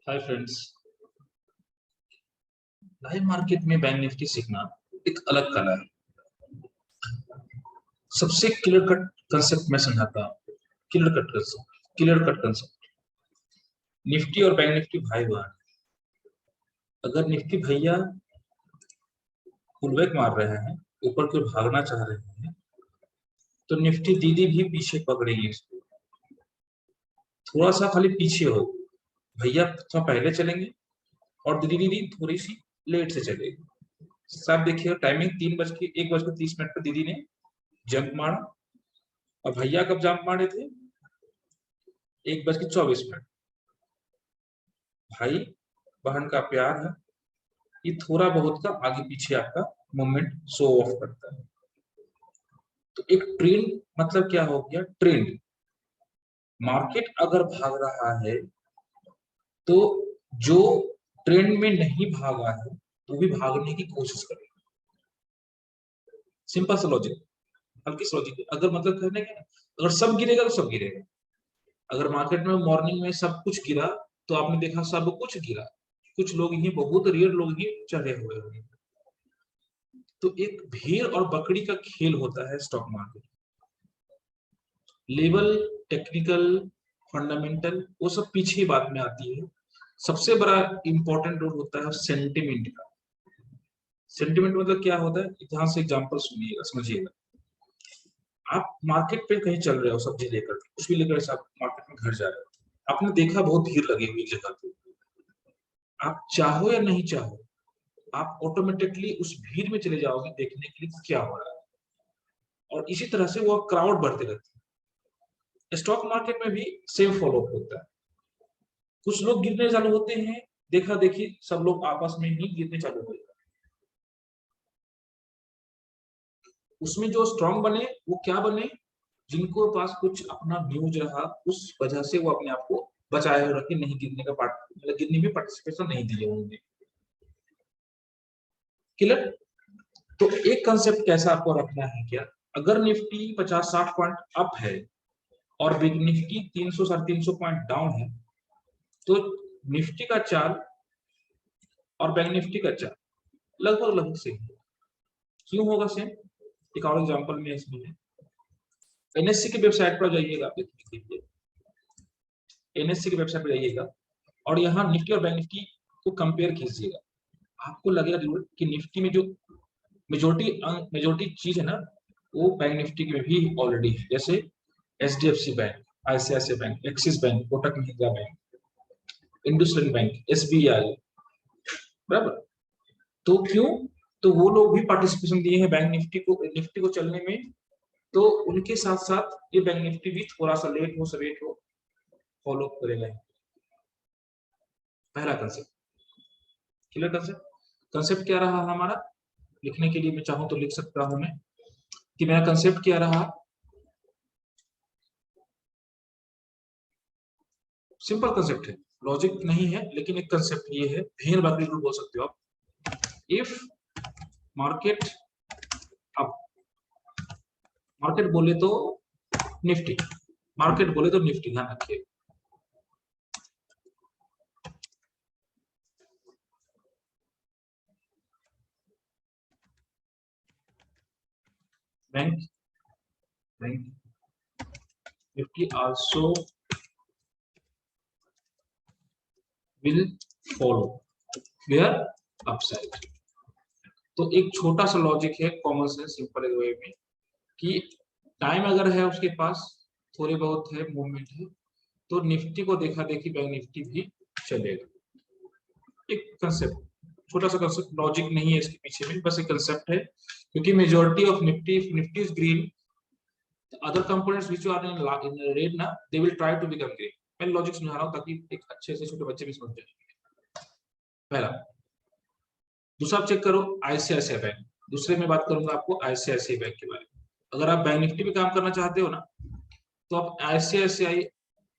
Hi friends. Live market में bank Nifty सीखना एक अलग कला है। सबसे क्लियर कट कंसेप्ट मैं समझाता हूँ। Clear cut concept. निफ्टी और बैंक निफ्टी भाई बहन। अगर निफ्टी भैया पुलबैक मार रहे हैं, ऊपर की ओर भागना चाह रहे हैं, तो निफ्टी दीदी भी पीछे पकड़ेगी इसको। थोड़ा सा खाली पीछे हो, भैया थोड़ा पहले चलेंगे और दीदी थोड़ी सी लेट से चलेगी। साहब देखिए टाइमिंग 1:30 पर दीदी ने जंप मारा और भैया कब जंप मारे थे? 1:24। भाई बहन का प्यार है, ये थोड़ा बहुत का आगे पीछे आपका मूवमेंट शो ऑफ करता है। तो एक ट्रेंड मतलब क्या हो गया? ट्रेंड। मार्केट अगर भाग रहा है तो जो ट्रेंड में नहीं भागा है तो भी भागने की कोशिश करेगा। सिंपल सा लॉजिक, हल्की सी लॉजिक। अगर मतलब कहने का अगर सब गिरेगा तो सब गिरेगा। अगर मार्केट में मॉर्निंग में सब कुछ गिरा तो आपने देखा सब कुछ गिरा, कुछ लोग ही, बहुत रेयर लोग ही चढ़े हुए होंगे। तो एक भेड़ और बकरी का खेल होता है stock market. Level, technical, fundamental वो सब पीछे ही बात में आती है। सबसे बड़ा इंपॉर्टेंट रोल होता है सेंटिमेंट का। सेंटिमेंट मतलब क्या होता है? ध्यान से एग्जांपल सुनिएगा, समझिएगा। आप मार्केट पे कहीं चल रहे हो, सब्जी लेकर, कुछ भी लेकर आप मार्केट में घर जा रहे हो, आपने देखा बहुत भीड़ लगी हुई जगह पे। आप चाहो या नहीं चाहो, आप ऑटोमेटिकली उस भीड़ में चले जाओगे देखने के लिए क्या हो रहा है, और इसी तरह से वो क्राउड बढ़ते रहते हैं। स्टॉक मार्केट में भी सेम फॉलो होता है। कुछ लोग गिरने चालू होते हैं, देखा देखी सब लोग आपस में ही गिरने चालू हो जाते हैं। उसमें जो स्ट्रांग बने वो क्या बने? जिनको पास कुछ अपना न्यूज रहा, उस वजह से वो अपने आप को बचाए हुए रखे, नहीं गिरने का मतलब गिरने में पार्टिसिपेशन नहीं दिए उन्होंने। क्लियर? तो एक कंसेप्ट कैसा आपको रखना है क्या? अगर निफ्टी 50-60 पॉइंट अप है और बिग निफ्टी 300-350 पॉइंट डाउन है, तो निफ्टी का चाल और बैंक निफ्टी का चाल लगभग लगभग सेम। क्यों होगा सेम? एक और एग्जांपल में इसमें है। एनएससी की वेबसाइट पर जाइएगा, आप देखने के लिए एनएससी की वेबसाइट पर जाइएगा और यहाँ निफ्टी और बैंक निफ्टी को कंपेयर कीजिएगा। आपको लगेगा जरूर कि निफ्टी में जो मेजोरिटी चीज है ना, वो बैंक निफ्टी में भी ऑलरेडी है। जैसे HDFC bank, ICICI bank, axis bank, Kotak Mahindra bank, IndusInd bank, SBI, बराबर। तो क्यों? तो वो लोग भी पार्टिसिपेशन दिए हैं बैंक निफ्टी को चलने में। तो उनके साथ साथ ये बैंक निफ्टी भी थोड़ा सा लेट हो सवेट हो फॉलो करेगा। पहला कंसेप्ट क्लियर। कंसेप्ट क्या रहा हमारा? लिखने के लिए मैं चाहूं तो लिख सकता हूं मैं कि मेरा कंसेप्ट क्या रहा। सिंपल कंसेप्ट है, लॉजिक नहीं है, लेकिन एक कंसेप्ट ये है, भेड़ बकरी रूल बोल सकते हो आप। इफ मार्केट अब मार्केट बोले तो निफ्टी, मार्केट बोले तो निफ्टी, ध्यान रखिए। Bank Nifty also will follow where upside. तो एक छोटा सा लॉजिक है, कॉमन सेंस, सिंपल वे में, कि टाइम अगर है उसके पास, थोड़ी बहुत है मूवमेंट है, तो निफ्टी को देखा देखी बैंक निफ्टी भी चलेगा। एक कंसेप्ट, छोटा सा कंसेप्ट, लॉजिक नहीं है इसके पीछे में, बस एक कंसेप्ट है। क्योंकि majority of Nifty is green, other components which are in red ना, they will try to become green. मैं लॉजिक समझा रहा हूं ताकि एक अच्छे से छोटे बच्चे भी समझ जाए। पहला। दूसरा आप चेक करो आईसीआईसीआई बैंक। दूसरे में बात करूंगा आपको आईसीआईसीआई बैंक के बारे में। अगर आप बैंक निफ्टी में काम करना चाहते हो ना, तो आप आईसीआईसीआई,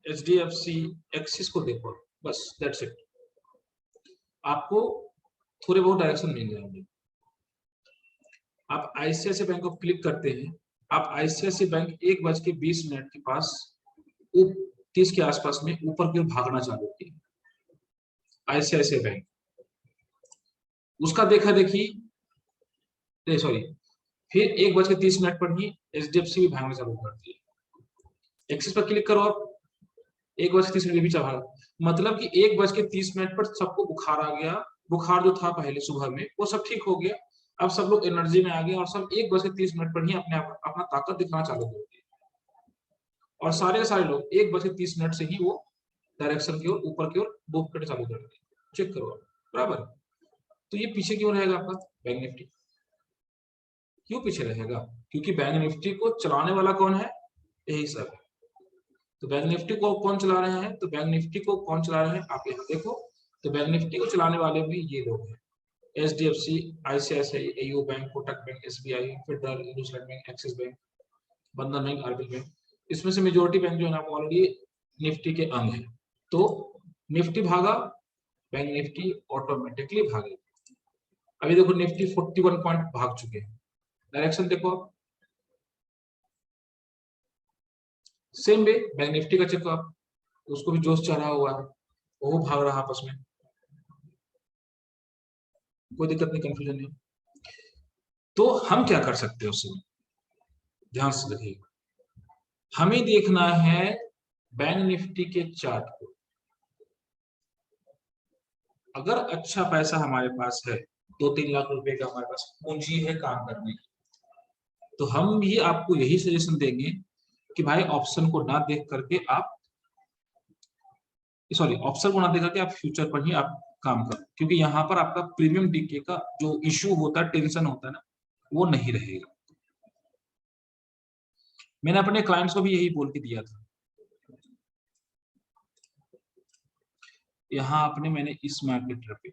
एचडीएफसी, एक्सिस को देखो, बस दैट्स इट। आपको थोड़े बहुत डायरेक्शन मिल जाएंगे। आप आईसीआईसीआई बैंक को क्लिक करते हैं, आप आईसीआईसीआई बैंक 1:20 के पास 30 के आसपास में ऊपर की ओर भागना चालू किए। ICICI बैंक, उसका देखा देखी, सॉरी, फिर 1:30 पर ही HDFC भी भागना चालू कर दिए। एक्सिस पर क्लिक करो आप, 1:30 भी चढ़ा, मतलब कि 1:30 पर सबको बुखार आ गया। बुखार जो था पहले सुबह में वो सब ठीक हो गया, अब सब लोग एनर्जी में आ गए और सब 1:30 पर ही अपना ताकत दिखाना चालू कर दिया। और सारे के सारे लोग 1:30 से ही वो डायरेक्शन की ओर, ऊपर की ओर मूव करना चालू कर दिए। चेक करो आप, बराबर। तो ये पीछे क्यों रहेगा आपका बैंक निफ्टी? क्यों पीछे रहेगा? क्योंकि बैंक निफ्टी को चलाने वाला कौन है? यही सब है। तो बैंक निफ्टी को कौन चला रहे हैं? तो बैंक निफ्टी को कौन चला रहे हैं आप यहाँ देखो। तो बैंक निफ्टी को चलाने वाले भी ये लोग हैं, HDFC, ICICI, AU bank, Kotak bank, SBI, federal, IndusInd bank, axis bank, बंधन बैंक, RBL बैंक। इसमें से मेजोरिटी बैंक जो है ना ऑलरेडी निफ्टी के अंग है। तो निफ्टी भागा, बैंक निफ्टी ऑटोमेटिकली भागे। अभी देखो निफ्टी 41 पॉइंट भाग चुके हैं। डायरेक्शन देखो आप, सेम वे बैंक निफ्टी का चेक आप, उसको भी जोश चढ़ा हुआ है, वो भाग रहा आपस में, कोई दिक्कत नहीं, कंफ्यूजन नहीं। तो हम क्या कर सकते हैं उसमें, ध्यान से देखिए। हमें देखना है बैंक निफ्टी के चार्ट को। अगर अच्छा पैसा हमारे पास है, 2-3 लाख रुपए का हमारे पास पूंजी है काम करने की, तो हम भी आपको यही सजेशन देंगे कि भाई ऑप्शन को ना देख करके आप, सॉरी, ऑप्शन को ना देख करके आप फ्यूचर पर ही आप काम करो, क्योंकि यहाँ पर आपका प्रीमियम डीके का जो इश्यू होता है, टेंशन होता है ना, वो नहीं रहेगा। मैंने अपने क्लाइंट्स को भी यही बोल के दिया था। यहाँ आपने, मैंने इस मार्केट पे,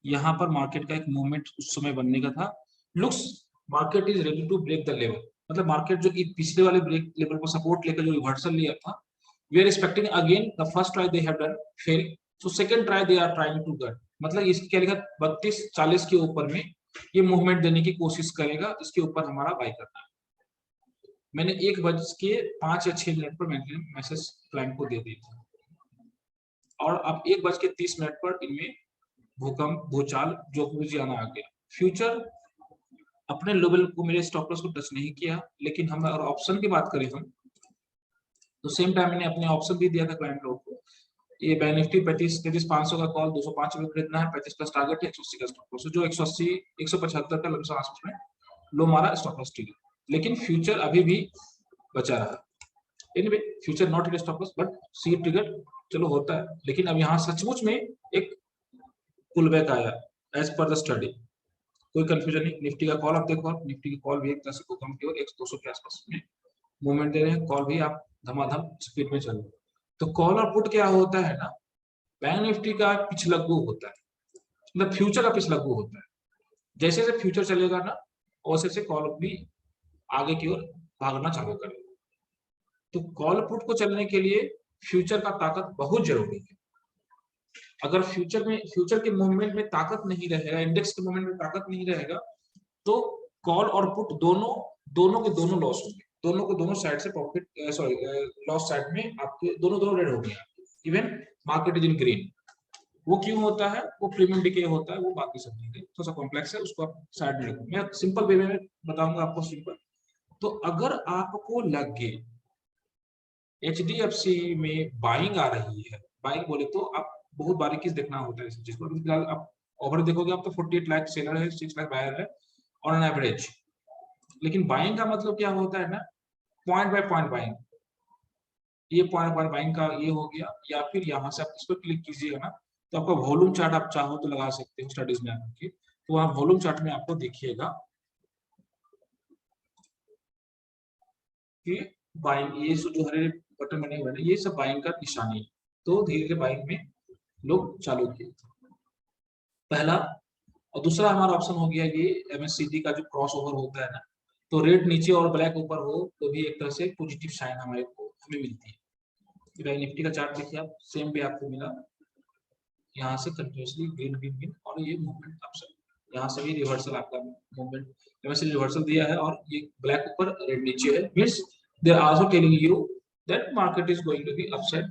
यहाँ पर मार्केट का एक मूवमेंट उस समय बनने का था। Looks market is ready to break the level, मतलब मार्केट जो कि पिछले वाले ब्रेक लेवल पर सपोर्ट लेकर जो रिवर्सल लिया था, we are expecting again the first try they have done fail, so second try they are trying to get, मतलब इसकी क्या लिखा, 32-40 के ऊपर में ये मूवमेंट देने की कोशिश करेगा, इसके ऊपर हमारा बाय करना है। मैंने 1:05 या 6 पर मैसेज क्लाइंट को दे दी थी, और अब 1:30 पर इनमें भूकंप, भूचाल, जो कुछ आना आ गया। फ्यूचर अपने लेवल को, मेरे स्टॉप लॉस को टच नहीं किया, लेकिन हम अगर ऑप्शन की बात करें हम, तो सेम टाइम मैंने अपने ऑप्शन भी दिया था क्लाइंट लोग को। ये बैंक निफ्टी 35,500 का कॉल 205 रुपए खरीदना है, 35 प्लस टारगेट है, 180 का स्टॉप लॉस, जो 180 175 का लमसम आसपास में लो मारा, स्टॉप लॉस ठीक है, लेकिन फ्यूचर अभी भी बचा रहा। Anyway, future not it stop loss but see trigger, चलो होता है। लेकिन अब यहाँ सचमुच में एक पुल बैक आया एज पर द स्टडी, कोई कंफ्यूजन नहीं। निफ्टी का कॉल आप देखो, आप निफ्टी की कॉल भी एक तरह से भूकंप की ओर 200 के आसपास में मूवमेंट दे रहे हैं, कॉल भी आप धमाधम स्पीड में चल रहे हैं। तो कॉल और पुट क्या होता है ना, बैंक निफ्टी का पिछलग्गू होता है, मतलब फ्यूचर का पिछलग्गू होता है। जैसे जैसे फ्यूचर चलेगा ना, वैसे से कॉल भी आगे की ओर भागना चालू करेगा। तो कॉल पुट को चलने के लिए फ्यूचर का ताकत बहुत जरूरी है। अगर फ्यूचर के मूवमेंट में ताकत नहीं रहेगा, इंडेक्स के मूवमेंट में ताकत नहीं रहेगा, तो कॉल और पुट दोनों के दोनों लॉस होंगे, दोनों को दोनों साइड से प्रॉफिट, सॉरी, लॉस साइड में आपके दोनों रेड हो गए। Even market is in green. वो क्यों होता है? वो प्रीमियम डिके होता है, वो बाकी सब चीजें थोड़ा सा कॉम्प्लेक्स है, उसको आप साइड में रखो। मैं सिंपल वे में बताऊंगा आपको, सिंपल। तो अगर आपको लगे HDFC में बाइंग आ रही है, बाइंग बोले तो आप बहुत बारीकी से देखना होता है इस चीज को। फिलहाल आप ओवर देखोगे, आप तो 48 लाख सेलर है, 6 लाख बायर है ऑन एन एवरेज। लेकिन बाइंग का मतलब क्या होता है ना, पॉइंट बाय पॉइंट बाइंग। ये पॉइंट बाय बाइंग का ये हो गया, या फिर यहाँ से आप इस पर क्लिक कीजिएगा ना, तो आपका वॉल्यूम चार्ट आप चाहो तो लगा सकते हो स्टडीज में आके, तो वहाँ वॉल्यूम चार्ट में आपको देखिएगा कि बाइंग, ये जो हरे बटन बने हुए हैं, ये सब बाइंग का निशानी है। तो धीरे धीरे बाइंग में लोग चालू किए, पहला। और दूसरा हमारा ऑप्शन हो गया ये MACD का जो क्रॉस ओवर होता है ना, तो रेड नीचे और ब्लैक ऊपर हो तो भी एक तरह से पॉजिटिव साइन हमें मिलती है। बैंक निफ्टी का चार्ट देखिए आप, सेम भी आपको मिला, यहाँ से कंटिन्यूसली ग्रीन ग्रीन ग्रीन, और ये मूवमेंट अपसाइड, यहाँ से भी रिवर्सल आपका मूवमेंट, MACD रिवर्सल दिया है, और ये ब्लैक ऊपर रेड नीचे है, means they are also telling you that market is going to be upside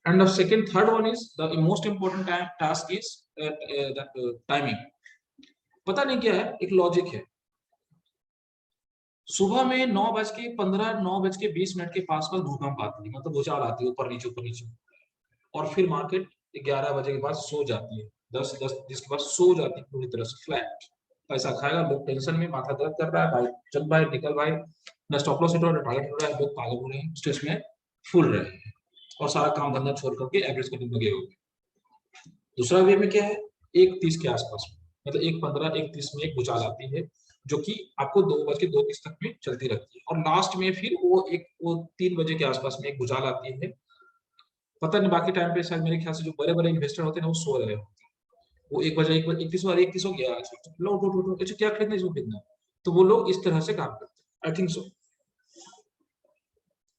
And the third one is the most important task is timing. पता नहीं क्या है, एक लॉजिक है। सुबह में 9:15 9:20 के पास भूकंप आती है, मतलब भूचाल आती है, ऊपर नीचे, और फिर मार्केट 11 बजे के बाद सो जाती है, 10 जिसके बाद सो जाती है पूरी तरह से फ्लैट। पैसा खाएगा, लोग टेंशन में, माथा दर्द कर रहा है, भाई चल भाई निकल भाई, न स्टॉप लॉस हिट हो रहा है, टारगेट हो रहा है, लोग पागल हो रहे हैं, स्ट्रेस में फुल रहे हैं और सारा काम धंधा छोड़ करके एवरेज कटिंग में गए होंगे। दूसरा वे में क्या है, 1:30 के आसपास, मतलब 1:15 1:30 में एक भूचाल आती है जो कि आपको 2:02 तक में चलती रहती है, और लास्ट में फिर वो 3 बजे के आसपास में एक भूचाल आती है। पता नहीं बाकी टाइम पे शायद मेरे ख्याल से जो बड़े इन्वेस्टर होते हैं वो सो रहे होते हैं, वो 1:31 हो गया, लो अच्छा क्या खरीदना है, इसको खरीदना, तो वो लोग इस तरह से काम करते हैं। I think so.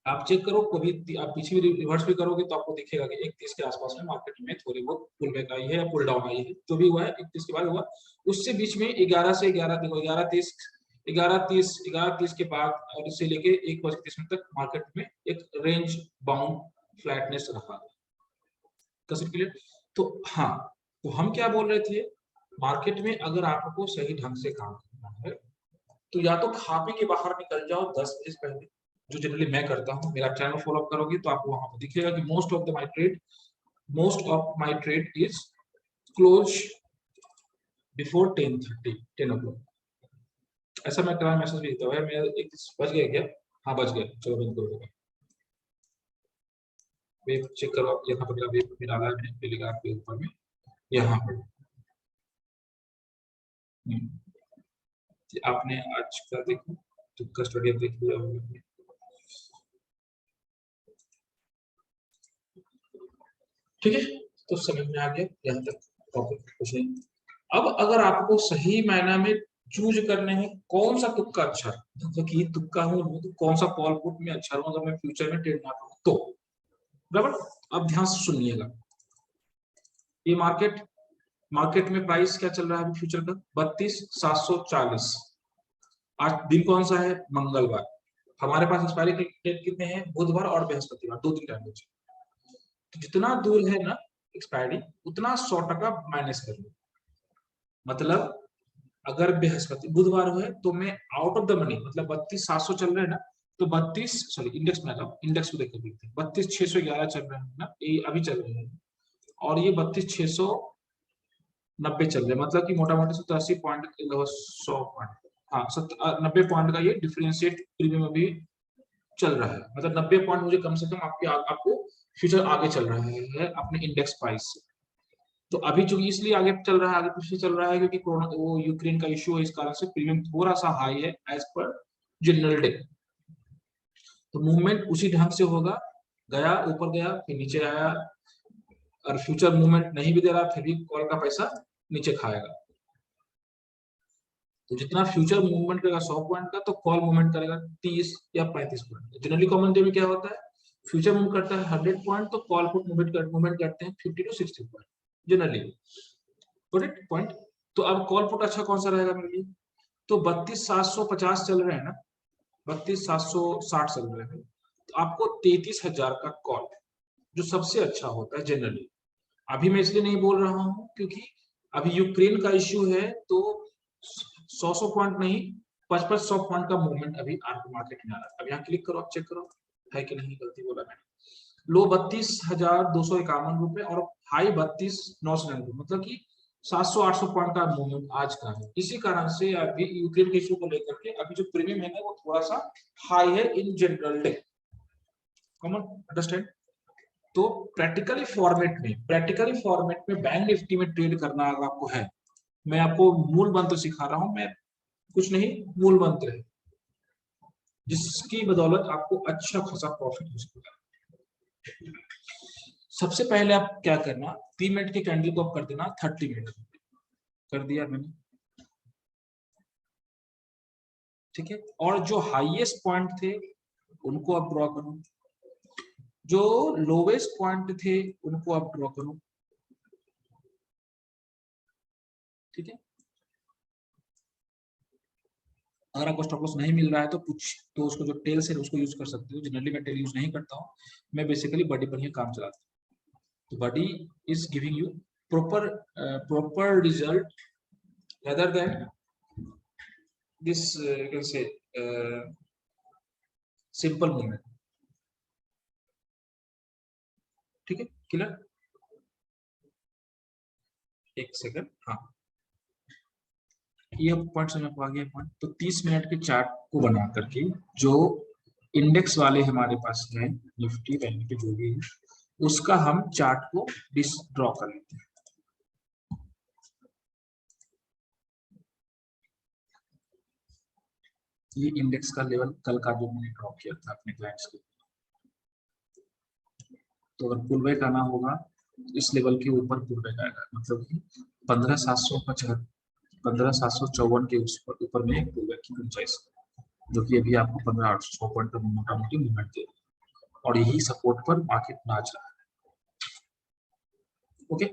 आप चेक करो, कभी आप पीछे भी रिवर्स भी करोगे तो आपको दिखेगा कि 1:30 के आसपास में मार्केट में थोड़ी बहुत पुल बैक आई है या पुल डाउन आई है, जो भी हुआ है 1:30 के बाद हुआ। उससे बीच में 11 से 11:30 के बाद और इससे लेके 1:30 तक मार्केट में एक रेंज बाउंड फ्लैटनेस रहा। क्लियर? तो हाँ, तो हम क्या बोल रहे थे, मार्केट में अगर आपको सही ढंग से काम करना है तो या तो खा पी के बाहर निकल जाओ 10 बजे पहले, जो जनरली मैं करता हूँ। मेरा चैनल फॉलो अप करोगे तो आपको वहां पर दिखेगा कि most of my trade is close before 10:30 10 o'clock। ऐसा मैं कल मैसेज भी देता हूँ, मैं एक बज गया क्या? हाँ बज गया, चलो बंद कर दो। वेब चेक करो आप, यहाँ पर मेरा वेब में डाला है टेलीग्राम के ऊपर में, यहाँ पर आपने आज का देखो तो कस्टोडियन देख लिया होगा। ठीक है, तो समझ में आ गया यहाँ तक टॉपिक कुछ नहीं। अब अगर आपको सही मायना में चूज करने हैं कौन सा तुक्का अच्छा है, तो कि तुक्का हूं तो कौन सा कॉल पुट में अच्छा रहूं अगर मैं फ्यूचर में ट्रेड ना करूं तो, बराबर। अब ध्यान से सुनिएगा, ये मार्केट में प्राइस क्या चल रहा है अभी फ्यूचर का? 32,740। आज दिन कौन सा है? मंगलवार। हमारे पास एक्सपायरी डेट कितने हैं? बुधवार और बृहस्पतिवार, 2 दिन टाइम बचे। तो जितना दूर है ना एक्सपायरी, उतना 100% माइनस कर लो। मतलब अगर बृहस्पति बुधवार है तो मैं आउट ऑफ द मनी, मतलब 32,700 चल रहे हैं ना, तो इंडेक्स में आ जाओ, इंडेक्स को देखो, 32,611 चल रहे हैं ना, ये अभी चल रहे हैं, और ये 32,690 चल रहे हैं, मतलब कि मोटा मोटी 87 पॉइंट 100 पॉइंट, हाँ 90 पॉइंट का ये डिफरेंशिएट प्रीमियम अभी चल रहा है। मतलब 90 पॉइंट मुझे कम से कम आपको फ्यूचर आगे चल रहा है अपने इंडेक्स प्राइस से। तो अभी जो इसलिए आगे चल रहा है, आगे पीछे चल रहा है क्योंकि कोरोना, वो यूक्रेन का इश्यू है, इस कारण से प्रीमियम थोड़ा सा हाई है एज पर जनरल डे। तो मूवमेंट उसी ढंग से होगा, गया ऊपर गया फिर नीचे आया, और फ्यूचर मूवमेंट नहीं भी दे रहा फिर भी कॉल का पैसा नीचे खाएगा। तो जितना फ्यूचर मूवमेंट करेगा 100 पॉइंट का, तो कॉल मूवमेंट करेगा 30 या 35 पॉइंट। जनरली कॉमन डे में क्या होता है, फ्यूचर मूव करता है 100 पॉइंट, तो कॉल पुट मूवमेंट करते हैं 50 to 60 पॉइंट जनरली, पॉइंट। तो अब कॉल पुट अच्छा कौन सा रहेगा मेरे लिए? तो 32,750 चल रहे हैं ना, 32,760 चल रहे हैं, तो आपको 33,000 का कॉल जो सबसे अच्छा होता है जनरली। अभी मैं इसलिए नहीं बोल रहा हूं क्योंकि अभी यूक्रेन का इश्यू है, तो 100 पॉइंट नहीं 500 पॉइंट का मूवमेंट अभी आपको मार्केट में आ रहा है। अब यहाँ क्लिक करो, आप चेक करो है कि नहीं, गलती बोला मैंने। लो 32,251 रुपए और हाई 32,999, मतलब कि 700-800 पॉइंट का मूवमेंट आज का है। इसी कारण से अभी यूक्रेन के इश्यू को लेकर के अभी जो प्रीमियम है ना वो थोड़ा सा हाई है in general day. Common understand? तो प्रैक्टिकली फॉर्मेट में बैंक निफ्टी में ट्रेड करना अगर आपको है, मैं आपको मूल मंत्र सिखा रहा हूं, मैं कुछ नहीं, मूल मंत्र है जिसकी बदौलत आपको अच्छा खासा प्रॉफिट हो सकता है। सबसे पहले आप क्या करना, 3 मिनट की कैंडल को आप कर देना 30 मिनट, कर दिया मैंने, ठीक है। और जो हाईएस्ट पॉइंट थे उनको आप ड्रॉ करो, जो लोवेस्ट पॉइंट थे उनको आप ड्रॉ करो, ठीक है। अगर आपको स्टॉप लॉस नहीं मिल रहा है तो तो उसको जो टेल्स है उसको यूज कर सकते हो। जनरली मैं टेल यूज नहीं करता हूँ, मैं बेसिकली बड़ी बढ़िया काम चलाता हूँ। तो body is giving you proper result rather than this you can say simple movement. ठीक है, क्लियर? एक सेकंड, हाँ ये पॉइंट समझ में आ गया पॉइंट। तो 30 मिनट के चार्ट को बना करके जो इंडेक्स वाले हमारे पास है निफ्टी बैंक के जो भी है, उसका हम चार्ट को ड्रॉ कर लेते हैं। ये इंडेक्स का लेवल कल का जो मैंने ड्रॉ किया था अपने क्लाइंट्स के, तो अगर पुल बैक आना होगा इस लेवल के ऊपर पुल बैक आएगा, मतलब कि 15,754 के ऊपर में पुल बैक की गुंजाइश, जो कि अभी आपको 15,800 पॉइंट का मोटा मोटी मूवमेंट दे, और यही सपोर्ट पर मार्केट नाच रहा है। ओके,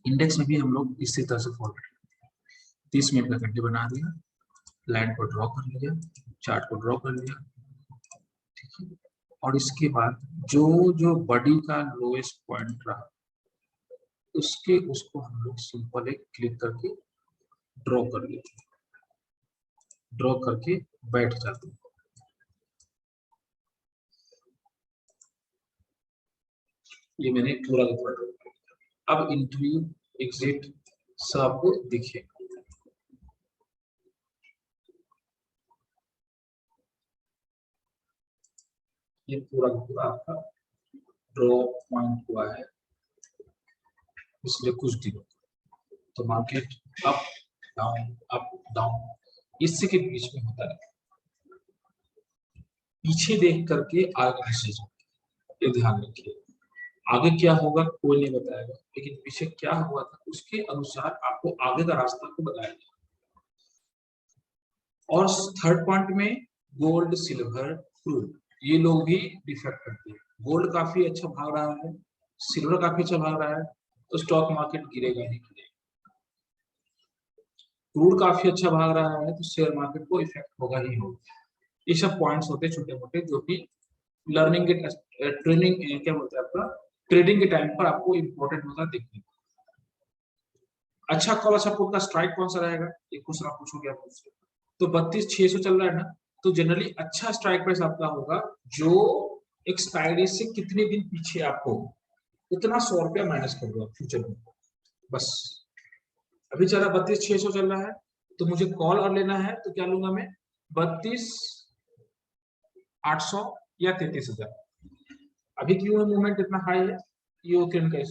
इंडेक्स में भी हम लोग इसी तरह से फॉलो 30 मिनट का घंटे बना दिया, लाइन को ड्रॉ कर लिया, चार्ट को ड्रॉ कर लिया, ठीक है। और इसके बाद जो जो बॉडी का लोएस्ट पॉइंट रहा उसको हम लोग सिंपल एक क्लिक करके ड्रॉ कर लेते हैं, ड्रॉ करके बैठ जाते हैं। ये मैंने पूरा ड्रॉ कर लिया। अब इंटरव्यू एग्जिट सब आपको दिखे, ये पूरा आपका ड्रॉ पॉइंट हुआ है पिछले कुछ दिनों, तो मार्केट अप डाउन इससे के बीच में होता है। पीछे देख करके आगे डिसीजन, ये ध्यान रखिए। आगे क्या होगा कोई नहीं बताएगा, लेकिन पीछे क्या हुआ था उसके अनुसार आपको आगे का रास्ता को बताया। और थर्ड पॉइंट में गोल्ड सिल्वर क्रूड, ये लोग भी डिफेक्ट करते हैं। गोल्ड काफी अच्छा भाग रहा है, सिल्वर काफी अच्छा भाग रहा है, तो स्टॉक मार्केट गिरेगा ही गिरेगा। क्रूड काफी अच्छा भाग रहा है तो शेयर मार्केट को इफेक्ट होगा ही होगा। ये सब पॉइंट्स होते हैं छोटे मोटे, जो कि लर्निंग के ट्रेनिंग क्या बोलते हैं आपका ट्रेडिंग के टाइम पर आपको इंपॉर्टेंट होता है देखने को। अच्छा कॉल अच्छा पुट का स्ट्राइक कौन सा रहेगा, एक क्वेश्चन आप पूछोगे आप मुझसे। तो 32,600 चल रहा है ना, तो जनरली अच्छा स्ट्राइक प्राइस आपका होगा जो एक्सपायरी से कितने दिन पीछे आपको उतना 100 रुपया माइनस कर दो फ्यूचर में, बस। अभी चल रहा 32,600 चल रहा है, तो मुझे कॉल और लेना है तो क्या लूंगा मैं 32,800 या 33,000। अभी क्यों है मूवमेंट इतना हाई है, ये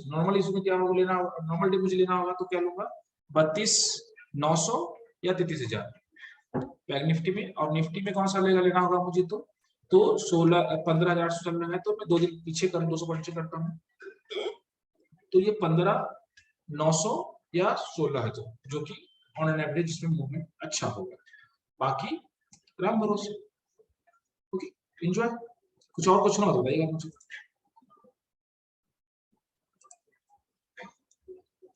नॉर्मल इशू में क्या होगा लेना, नॉर्मल डे मुझे लेना होगा तो क्या लूंगा 32,900 या 33,000 बैंक निफ्टी में। और निफ्टी में कौन सा लेना होगा मुझे, तो 15,000 चल रहा है, तो मैं 2 दिन पीछे 200 पॉइंट करता हूँ, तो ये 15,900 या 16,000, जो कि ऑन एन एवरेज इसमें मूवमेंट अच्छा होगा। बाकी राम भरोसे। Okay, enjoy. कुछ और कुछ ना बताइएगा मुझे।